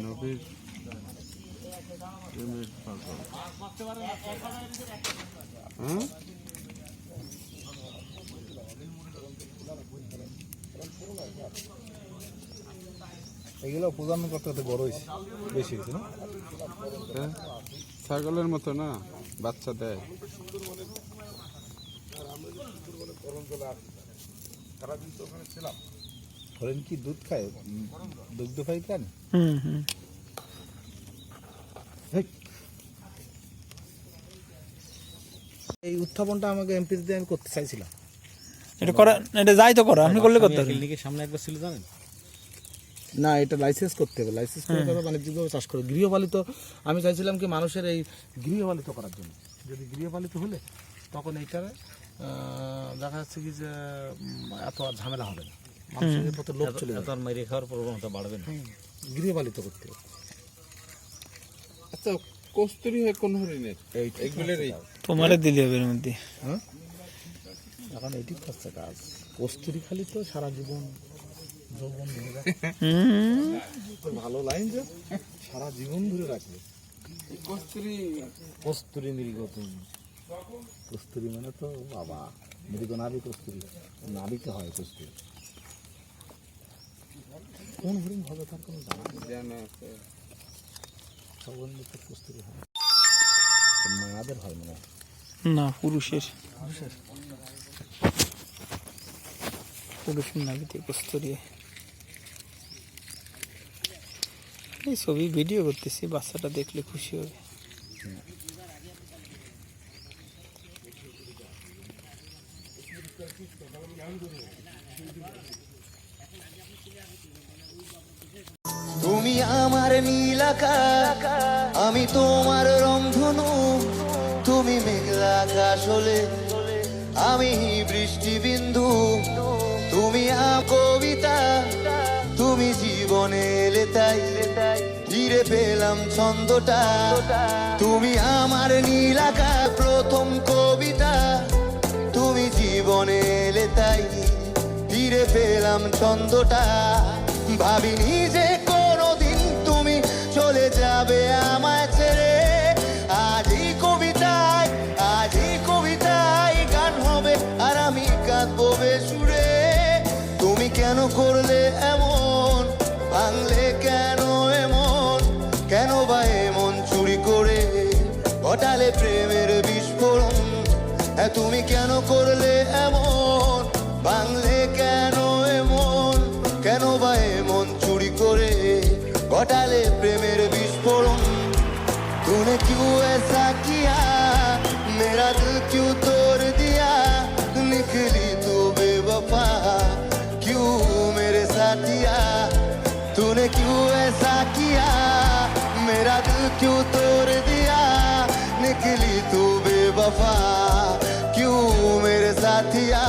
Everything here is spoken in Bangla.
নবীর এগুলো প্রজন্ম করতে করতে বড় হয়েছে, বেশি হয়েছে না? ছাগলের মতো না, বাচ্চা দেয়। হরিণ কি দুধ খায়? দুগ্ধ খাই কেন? এই উত্থাপনটা আমাকে এমপি দিয়ে আমি করতে চাইছিলাম। এটা যাই তো করা, আপনি করলে করতে হবে। সামনে একবার ছিল জানেন না, এটা লাইসেন্স করতে হবে। লাইসেন্স করে তবে বাণিজ্যিকভাবে চাষ করে। গৃহপালিত আমি চাইছিলাম কি মানুষের এই গৃহপালিত করার জন্য। যদি গৃহপালিত হলে তখন এইটারে দেখা যাচ্ছে কি যে এত আর ঝামেলা হবে না, মানুষের প্রতি লোভ চলে যাবে, আর মেরে খাওয়ার প্রবণতা বাড়বে না। গৃহপালিত করতে হবে। আচ্ছা, কস্তুরি হয় কোন হরিণের? এইগুলোরই তোমারে দিলে হবে এর মধ্যে। হ্যাঁ, এখন এইটি হচ্ছে কাজ। কস্তুরি খালি তো সারা জীবন যৌবন ধরে রাখবে। ভালো লাইন যে সারা জীবন ধরে রাখবে। কস্তুরি মৃগ, তুমি কস্তুরি মানে তো বাবা, মৃগ নারী কস্তুরি, নারীতে হয় কস্তুরি। কোন হরিণ হবে তার কোনো জানা আছে? সব হরিণের কস্তুরি হয়, মায়াদের হয় মনে হয় না, পুরুষের নাভিতে কস্তুরি। এই ছবি ভিডিও করতেছি, বাচ্চাটা দেখলে খুশি হবে। তুমি আমার নীল আকাশ, আমি তোমার রংধনু। তুমি মেঘলা আকাশ হলে আমি বৃষ্টি বিন্দু। তুমি কবিতা, তুমি জীবনে এলে তাই ফিরে পেলাম ছন্দটা। তুমি আমার নীল আকাশ, প্রথম কবিতা। তুমি জীবনে এলে তাই ফিরে পেলাম ছন্দটা। ভাবিনি যে কোনোদিন তুমি চলে যাবে আমায় ছেড়ে। আজই কবিতায় গান হবে আর আমি কাঁদবো বেসুরে। তুমি কেন করলে এমন, ভাঙলে কেন এমন, কেন বা এমন চুরি করে ঘটালে প্রেমের বিস্ফোরণ। হ্যাঁ, তুমি কেন করলে এমন, ভাঙলে কেন এমন, কেন বা এমন চুরি করে ঘটালে প্রেমের বিস্ফোরণ। तूने क्यों ऐसा किया, मेरा दिल क्यों तोड़ दिया। निकली तू बेवफा, क्यों मेरे साथिया। तूने क्यों ऐसा किया, मेरा दिल क्यों तोड़ दिया। निकली तू बेवफा, क्यों मेरे साथिया।